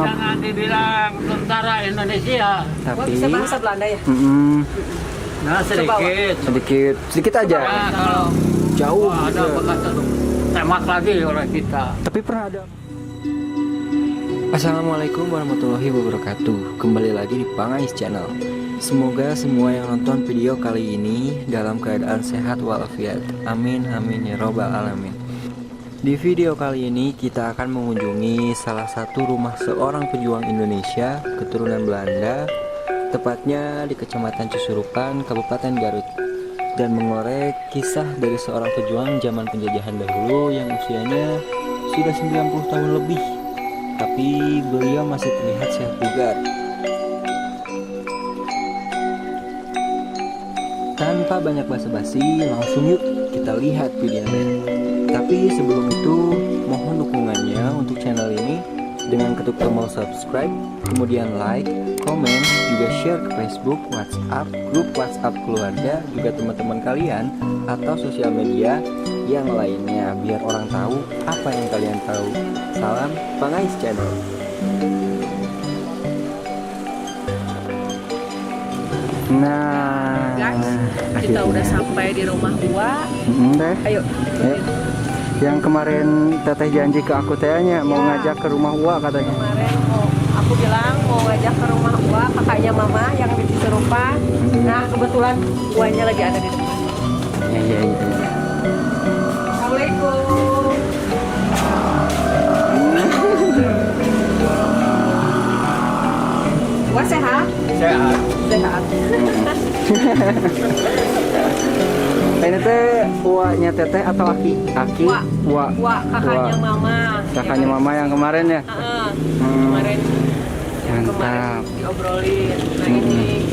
maaf. Jangan dibilang tentara Indonesia. Tapi bisa bahasa Belanda ya? Nah, sedikit. sedikit aja. Nah, kalau Jauh. ada bekas tembak lagi oleh kita. Tapi pernah ada. Assalamualaikum warahmatullahi wabarakatuh. Kembali lagi di Pangais Channel. Semoga semua yang nonton video kali ini dalam keadaan sehat walafiat. Amin amin ya robbal alamin. Di video kali ini kita akan mengunjungi salah satu rumah seorang pejuang Indonesia keturunan Belanda, tepatnya di Kecamatan Cisurupan, Kabupaten Garut, dan mengorek kisah dari seorang pejuang zaman penjajahan dahulu yang usianya sudah 90 tahun lebih, tapi beliau masih terlihat sehat bugar. Tanpa banyak basa-basi, langsung yuk kita lihat videonya. Tapi sebelum itu, mohon dukungannya untuk channel ini dengan ketuk tombol subscribe, kemudian like, komen, juga share ke Facebook, WhatsApp, grup WhatsApp keluarga, juga teman-teman kalian atau sosial media yang lainnya, biar orang tahu apa yang kalian tahu. Salam Pangais Channel. Nah, Guys, kita udah sampai di rumah gua. Teh. Ayo. Yang kemarin teteh janji ke aku tehnya mau ngajak ke rumah Uwa katanya. Kemarin aku bilang mau ngajak ke rumah gua, kakaknya mama yang di Cisurupan. Nah, kebetulan Uwanya lagi ada di sini. Iya. Assalamualaikum. Uwa sehat? Sehat. Sehat. Ini teh Uwanya teteh atau Aki? Aki? Uwa, kakaknya mama. Kakaknya mama yang kemarin ya? Kemarin Mantap. diobrolin. Nah, ini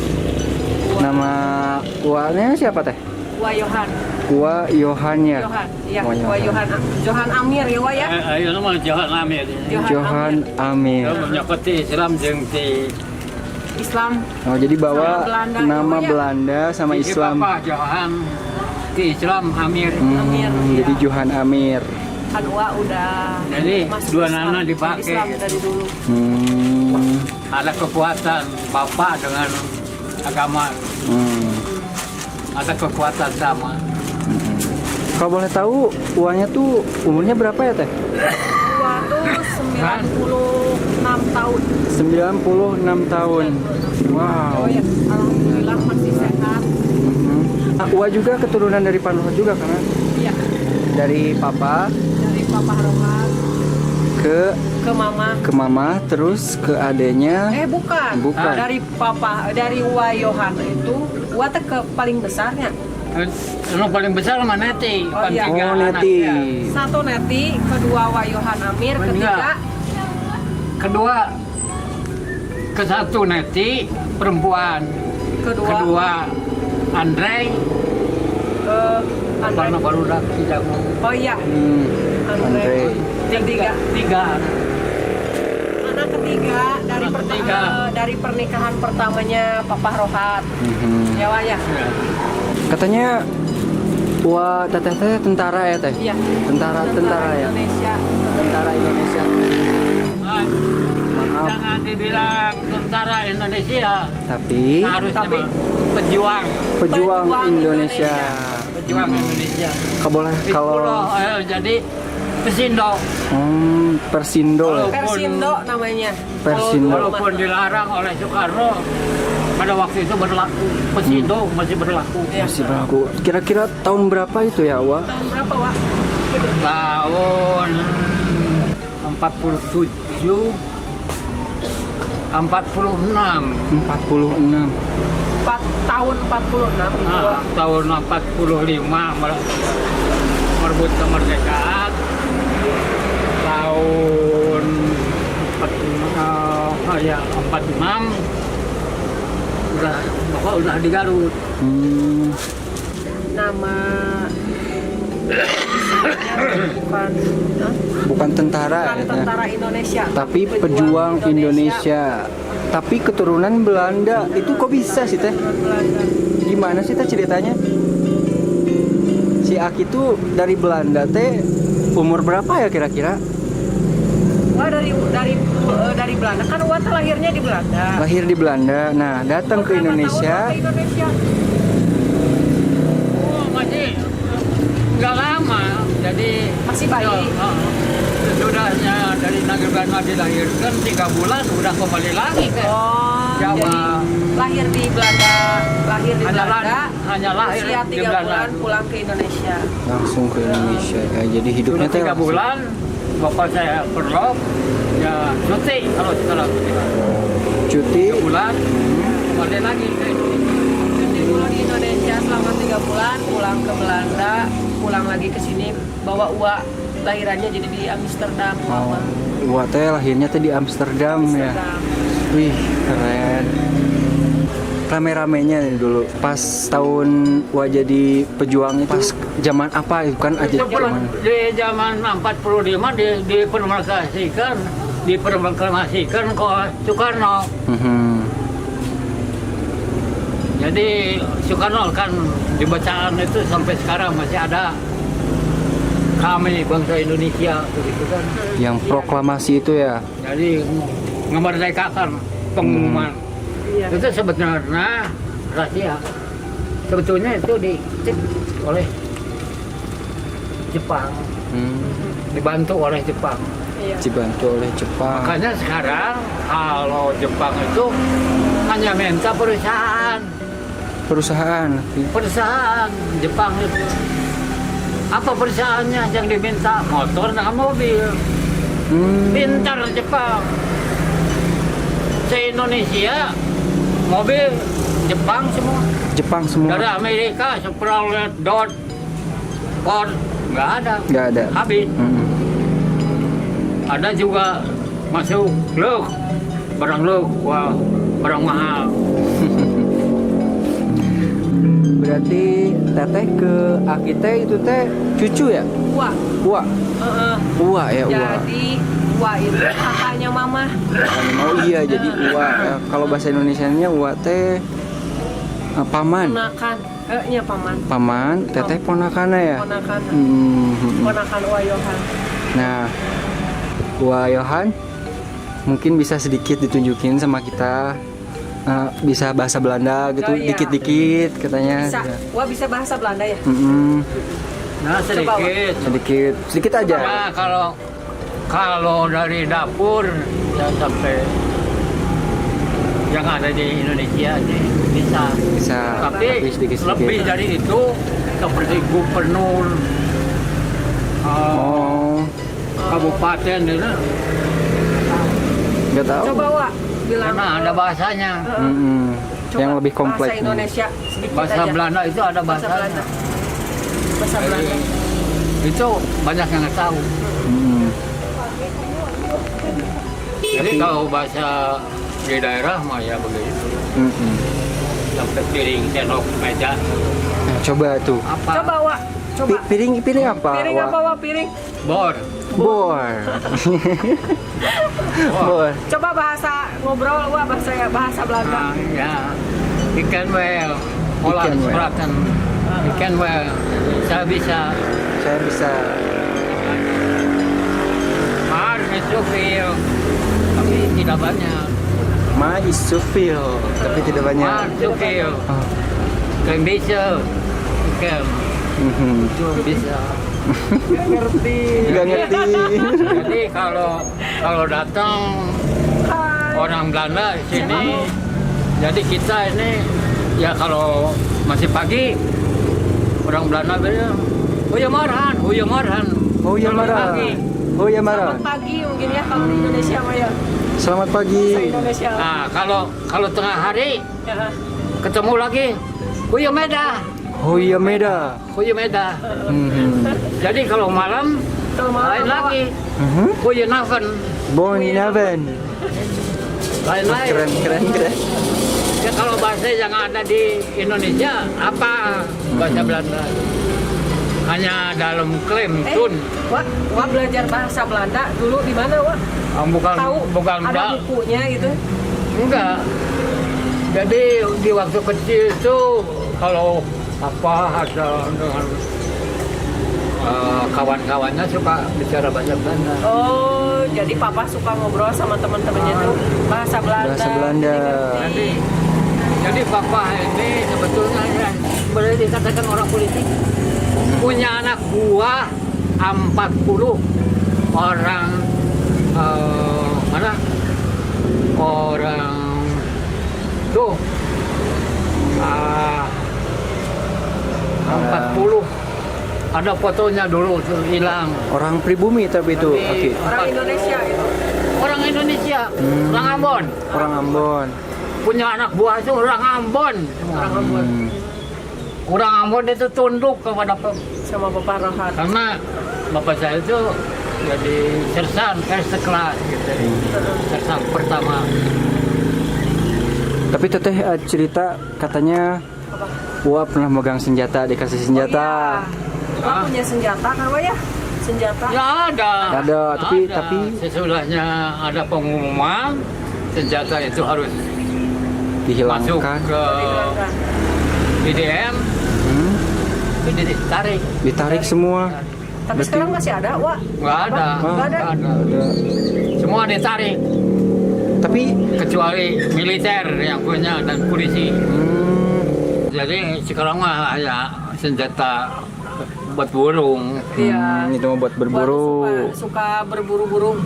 Uwa. Nama Uwanya siapa teh? Uwa Yohan. Uwa Yohan ya? Yohan, iya. Uwa Uwa Yohan. Johan Amir ya, Uwa ya? Ayo nama Johan Amir. Johan Amir. Menyokoti Islam jeung ti Islam. Oh, jadi bawa Sama Belanda, nama ya? Belanda sama Iki Islam. Papa Johan ti Islam Amir. Amir, Jadi iya. Johan Amir. Kan Uwa udah Jadi, masuk dua Islam, nana dipakai. Islam dari dulu. Ada kekuatan Bapak dengan agama. Ada kekuatan sama. Kalau boleh tahu Uwanya tuh umurnya berapa ya teh? Uwa tuh 96 tahun. 96 tahun. Wow. Oh ya, alhamdulillah masih sehat. Uwa juga keturunan dari Panuhat juga karena Iya, dari papa dari Papa Rohan ke ke mama. terus ke adenya. Bukan. Bukan. Dari Uwa Yohan itu Uwa teh ke paling besarnya. Yang paling besar sama Neti. Oh, iya. Tiga Oh, Neti. anaknya. Satu Neti, kedua Uwa Yohan Amir, ketiga Ke satu Neti perempuan. Kedua Andre. Andre. Karena baru tidak mau. Oh iya, Andre. Tiga. anak ketiga dari pernikahan pertamanya Papa Rohat. Ya Wah ya. Katanya Uwa teteh tentara ya teh? Iya. Tentara ya. Indonesia. Tentara Indonesia. Maaf. Jangan dibilang tentara Indonesia. Tapi Harusnya pejuang. pejuang Indonesia. Pejuang Indonesia. Kalau Jadi Pesindo. Persindo. Persindo namanya. Persindo. Walaupun dilarang oleh Soekarno, pada waktu itu berlaku. Pesindo masih berlaku. Masih berlaku. Kira-kira tahun berapa itu ya, Wak? Tahun berapa, Wak? Tahun 47, 46. 46. 4 tahun 46 itu. Nah, tahun 45 merebut kemerdekaan. Tahun 46 udah di Garut. Nama Bukan tentara bukan ya, tentara Indonesia, tapi pejuang Indonesia. Tapi keturunan Belanda. Itu kok bisa sih teh? Belanda. Gimana sih teh ceritanya? Si Aki tuh dari Belanda teh umur berapa ya kira-kira? Wah, dari dari Belanda. Kan Wak tuh lahirnya di Belanda. Lahir di Belanda. Nah, datang ke Berapa tahun Indonesia. Wak ke Indonesia? Oh, masih nggak lama. Jadi Masih bayi. sesudahnya dari negeri Belanda dilahirkan 3 bulan udah kembali lagi ke Oh, Jawa. jadi lahir di Belanda, Hanya lahir usia di 3 Belanda. bulan pulang ke Indonesia. Langsung ke Indonesia. Ya, jadi hidupnya Sudah teh 3 langsung. bulan, bapak saya perlop, ya cuti kalau sekarang. Cuti. 3 bulan, kembali lagi ke Indonesia. Jadi dulu di Indonesia selama 3 bulan, pulang ke Belanda, pulang lagi ke sini, bawa Wak lahirannya jadi di Amsterdam, Oh, Mama. Wak teh lahirnya teh di Amsterdam ya. Amsterdam. Wih, keren. Rame-ramenya nih dulu. Pas tahun Wak jadi pejuang itu pas zaman apa itu kan aja Itu zaman. di zaman 45 diproklamasikan ke Soekarno. Mhm. Jadi Soekarno kan di bacaan itu sampai sekarang masih ada kami bangsa Indonesia begitu kan. Yang proklamasi itu ya. Jadi memerdekakan pengumuman. Iya. Itu sebenarnya rahasia. Sebetulnya itu dicip oleh Jepang, Hmm. dibantu oleh Jepang. Iya. Dibantu oleh Jepang. Makanya sekarang kalau Jepang itu hanya minta perusahaan Perusahaan. Jepang itu. Apa perusahaannya yang diminta? Motor dan mobil. Hmm. Pintar Jepang. Se-Indonesia mobil Jepang semua. Jepang semua. Dari Amerika Chevrolet, Dodge, Ford nggak ada. Nggak ada. Habis. Mhm. Ada juga masuk look barang look, wah barang mahal. Berarti teteh ke Aki teh itu teh cucu ya? Wak. Wak. Heeh. Wak ya, Wak. Jadi Wak itu kakaknya Mama. Oh iya, jadi Wak. Ya, kalau bahasa Indonesianya Wak teh paman. Ponakan. Iya paman. Paman, teteh ponakannya ya? Ponakan. Hmm. Ponakan Wak Yohan. Nah, Wak Yohan mungkin bisa sedikit ditunjukin sama kita. Bisa bahasa Belanda gitu, Oh, iya. dikit-dikit katanya. Bisa. Wak bisa bahasa Belanda ya? Mm-mm. Nah sedikit. Sedikit aja. Nah kalau dari dapur ya sampai yang ada di Indonesia aja bisa. Bisa. Tapi sedikit-sedikit. lebih dari itu seperti gubernur, Oh, kabupaten itu, nggak tahu. Coba Wak bilang. karena ada bahasanya. Mm-mm. Coba Yang lebih kompleks. Bahasa Indonesia sedikit Bahasa aja. Belanda itu ada Bahasa Belanda. bahasanya. Bahasa Belanda. Itu banyak yang nggak tahu. Mm-mm. Jadi Tapi- kalau bahasa di daerah mah ya begitu. Mm-mm. Sampai piring, sendok, meja, Nah, coba tuh. apa? Coba Wak. Coba. Piring apa? Piring Wak? apa Wak? Piring. Bor. Bor. Bor. Coba bahasa ngobrol Wak bahasa Belanda. Nah, ya. Ikan well. Olah Ikan well. surakan. Ikan well. Saya bisa. Saya bisa. Mar mesufil. Tapi tidak banyak. Ma isufil, tapi tidak banyak. Mar sufil. Oh. Ikan bisa. Ikan. Mhm. Itu bisa. Nggak ngerti. Jadi kalau datang orang Belanda di sini, jadi kita ini ya kalau masih pagi orang Belanda bilang, "Oh ya marhan, oh ya marhan." Oh ya Selamat marah. pagi. Oh ya marah. Selamat pagi mungkin ya kalau di Indonesia mah ya. Selamat pagi. Bahasa Indonesia. Nah, kalau tengah hari Ya. ketemu lagi, "Oh ya meda, Oh ya Meda. oh ya meda." Mhm. Jadi kalau malam Kalau malam lain apa, lagi, Mhm. "Oh ya naven." Bon Naven. Lain-lain. Keren. Ya kalau bahasa yang ada di Indonesia apa bahasa Belanda? Hanya dalam klaim tun. Wak belajar bahasa Belanda dulu di mana Wak? Bukan Tahu ada enggak. bukunya gitu. Enggak. Jadi di waktu kecil itu kalau apa ada dengan kawan-kawannya suka bicara bahasa Belanda. Oh, jadi papa suka ngobrol sama teman-temannya tuh bahasa Belanda. Bahasa Belanda. Jadi papa ini sebetulnya ya, boleh dikatakan orang politik, punya anak buah 40 orang, mana orang tuh 40 ada fotonya dulu tuh hilang. Orang pribumi tapi itu, Aki. Orang Indonesia itu. Orang Indonesia, orang Ambon. Orang Ambon. Punya anak buah itu orang Ambon. Orang Ambon Orang Ambon itu tunduk kepada sama Bapak Rohat. karena bapak saya itu jadi sersan first class gitu. Sersan pertama. Tapi teteh cerita katanya Wah pernah megang senjata, dikasih senjata. Wah punya senjata kan Wah ya? Senjata. Ya ada. Ada, tapi sesudahnya ada pengumuman senjata itu harus masuk dihilangkan. ke IDM, ini Ditarik semua. Tapi sekarang masih ada Wah? nggak ada, Nggak ada. semua ditarik Tapi kecuali militer yang punya dan polisi. Jadi sekarang mah ya senjata buat burung. Iya. itu mau buat berburu. Suka berburu burung.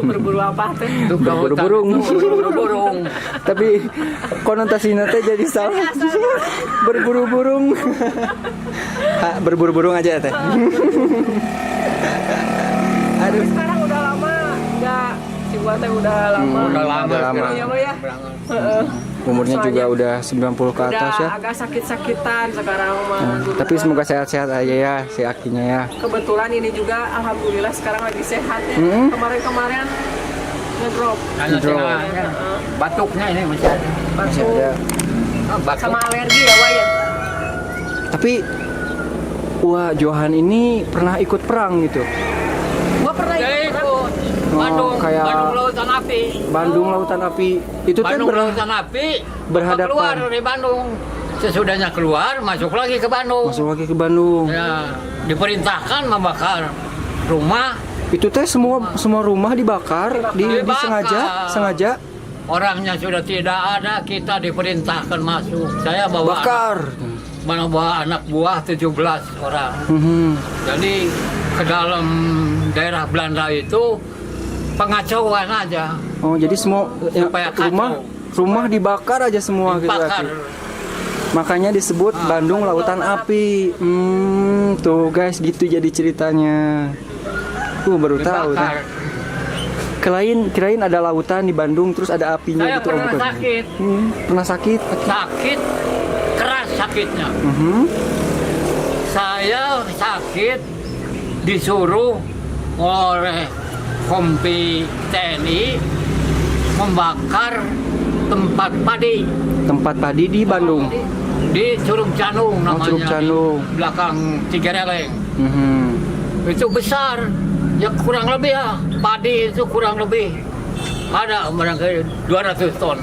Berburu apa tuh? Itu ke Berburu hutan burung. itu berburu burung. Tapi konotasinya teh jadi salah. Berburu burung. Berburu burung aja teh. Tapi sekarang udah lama enggak si gua teh udah lama. Udah lama. Udah lama. Ya Wah ya. Heeh. Umurnya Soalnya juga udah 90 ke atas Udah ya. agak sakit-sakitan sekarang mah. Dulu Tapi mah. semoga sehat-sehat aja ya si Akinya ya. Kebetulan ini juga alhamdulillah sekarang lagi sehat ya. Hmm. Kemarin-kemarin ngedrop Hanya Drop. ya, batuknya ini masih ada. Masih batuk ada. Batuk. sama alergi ya Wah ya. Tapi Wah Johan ini pernah ikut perang gitu. Gua pernah Jadi ikut itu Bandung, kayak- Bandung Lautan Api. Bandung Lautan Api. Itu kan Bandung Lautan Api berhadapan. keluar dari Bandung. Sesudahnya keluar, masuk lagi ke Bandung. masuk lagi ke Bandung. Ya, diperintahkan membakar rumah. Itu teh semua rumah dibakar, Dibakar. sengaja Orangnya sudah tidak ada, kita diperintahkan masuk. Saya bawa bakar. bawa anak buah 17 orang. Jadi ke dalam daerah Belanda itu pengacauan aja. Oh, jadi semua ya, Supaya kacau. rumah dibakar aja semua gitu Dibakar. Aki. Makanya disebut Bandung Lautan Api. Tuh guys, gitu jadi ceritanya. Baru tahu. Dibakar. Kirain ada lautan di Bandung terus ada apinya Saya gitu. pernah bukan. sakit. Pernah sakit? Sakit, keras sakitnya. Saya sakit disuruh oleh kompi TNI membakar tempat padi. Tempat padi di Bandung. Di Curug Canung namanya. Curug Canung. Di belakang Cigereleng. Itu besar. Ya kurang lebih ya. Padi itu kurang lebih ada barangkali 200 ton.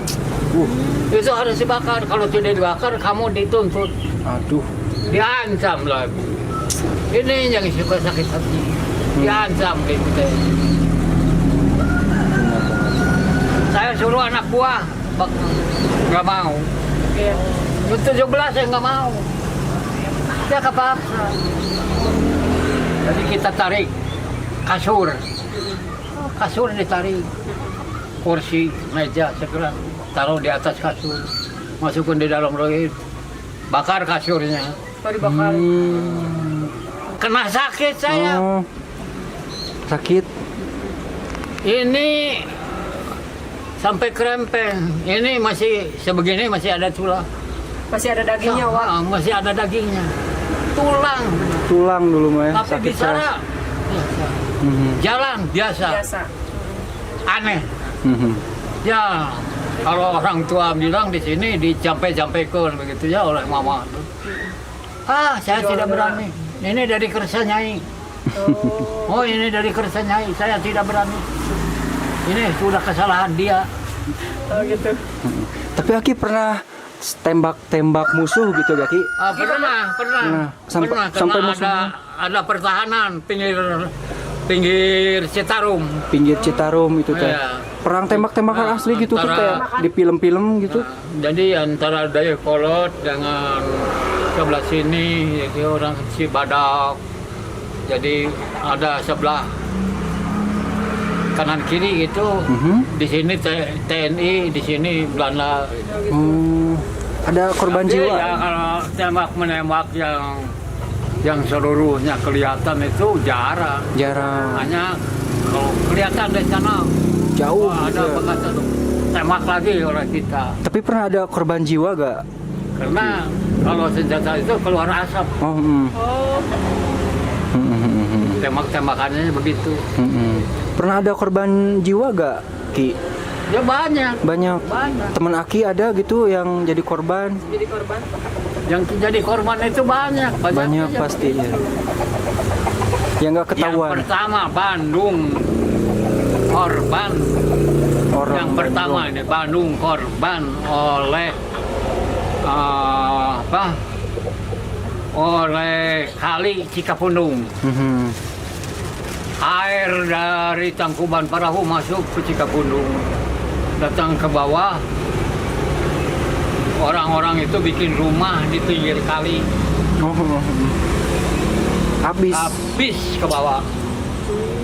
Itu harus dibakar. Kalau tidak dibakar kamu dituntut. Aduh. Diancam lagi. Ini yang suka sakit hati. Diancam gitu deh. Saya suruh anak buah nggak mau. Iya. 17 saya nggak mau. Dia kepaksa. Jadi kita tarik kasur. Kasur ditarik. Kursi, meja segera taruh di atas kasur. Masukin di dalam rohit. Bakar kasurnya. Kalau dibakar. Kena sakit saya. Oh. Sakit. Ini sampai krempeng. Ini masih sebegini masih ada tulang. Masih ada dagingnya Wah. Masih ada dagingnya. Tulang. Tulang dulu mah ya. Tapi Sakit bicara keras. biasa. Jalan biasa. Biasa. Aneh. Ya, kalau orang tua bilang di sini dicampe-campekan begitu ya oleh mama. Saya tidak berani. Ini dari Kersa Nyai. Oh, ini dari Kersa Nyai. Saya tidak berani. Ini sudah kesalahan dia. Oh gitu. Tapi Aki pernah tembak musuh gitu gak Ki? Pernah. Sampai Pernah, karena musuhnya. ada pertahanan pinggir Citarum. Pinggir Citarum itu teh. Iya. Perang tembak-tembakan asli gitu tuh kayak di film-film gitu. Jadi antara Dayakolot dengan sebelah sini, jadi orang Cibadak. Jadi ada sebelah kanan kiri gitu. Di sini TNI, di sini Belanda. Ada korban Tapi jiwa. ya kalau tembak menembak yang seluruhnya kelihatan itu jarang. Hanya kalau kelihatan dari sana Jauh ada gitu ya. bekas tembak lagi oleh kita. Tapi pernah ada korban jiwa gak? Karena kalau senjata itu keluar asap, Oh, Oh, tembak-tembakannya begitu. Pernah ada korban jiwa gak, Ki? Ya banyak. Banyak. Banyak. Teman Aki ada gitu yang jadi korban? jadi korban. Yang jadi korban itu banyak. Banyak aja pasti ya. begitu. Yang gak Yang ketahuan. pertama Bandung korban. Orang Yang pertama ini Bandung korban oleh oleh kali Cikapundung. Air dari Tangkuban Parahu masuk ke Cikapundung, datang ke bawah. Orang-orang itu bikin rumah di pinggir kali, habis ke bawah.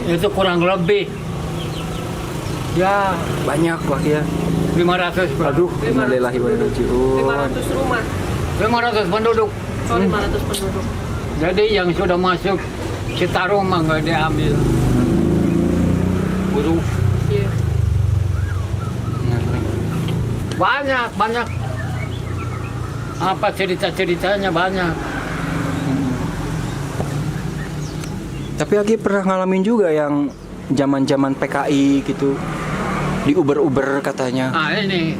Itu kurang lebih ya Banyak lah ya. 500 Aduh, innalillahi wa inna ilaihi raji'un. 500 rumah. 500 penduduk. Oh, 500 penduduk. Jadi yang sudah masuk Citarum mah nggak diambil. Buruh. Iya. Banyak. Apa cerita-ceritanya banyak. Tapi Aki pernah ngalamin juga yang zaman-zaman PKI gitu. Di Uber katanya. Nah ini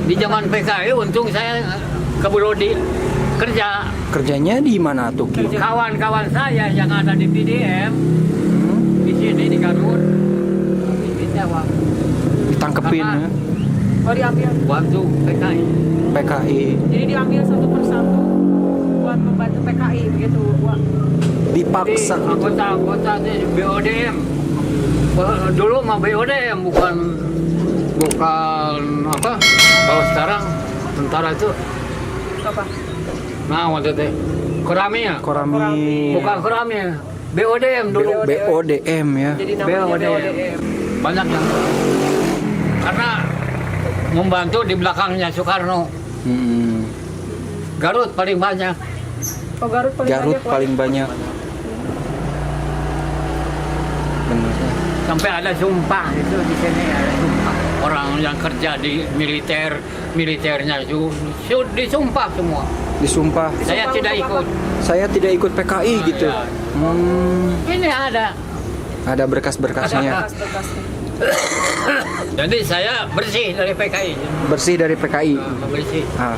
di zaman PKI untung saya ke Brodi kerja. Kerjanya di mana tuh, Ki? Kawan-kawan saya yang ada di PDM di sini di Garut di Jawa Ditangkepin Karena- ya. Oh, diambil. waktu PKI. PKI. Jadi diambil satu persatu buat membantu PKI begitu. Wah. Dipaksa. Jadi, anggota-anggota di BODM. Dulu mah BODM bukan apa? Kalau sekarang tentara itu Apa? nah waktu itu Korami ya? Korami. Bukan Korami ya. BODM dulu. BODM ya. Jadi namanya BODM. BODM. Banyak yang karena membantu di belakangnya Soekarno. Garut paling banyak. Oh, Garut paling Garut banyak. Wak. paling banyak. Benar. Sampai ada sumpah itu di sini ada sumpah. Orang yang kerja di militernya itu disumpah semua. Disumpah. Saya Disumpah tidak untuk ikut. Saya tidak ikut PKI gitu. ya. Ini ada. Ada berkas-berkasnya. Bekas-bekasnya. Jadi saya bersih dari PKI. Bersih dari PKI. Bersih. Ah.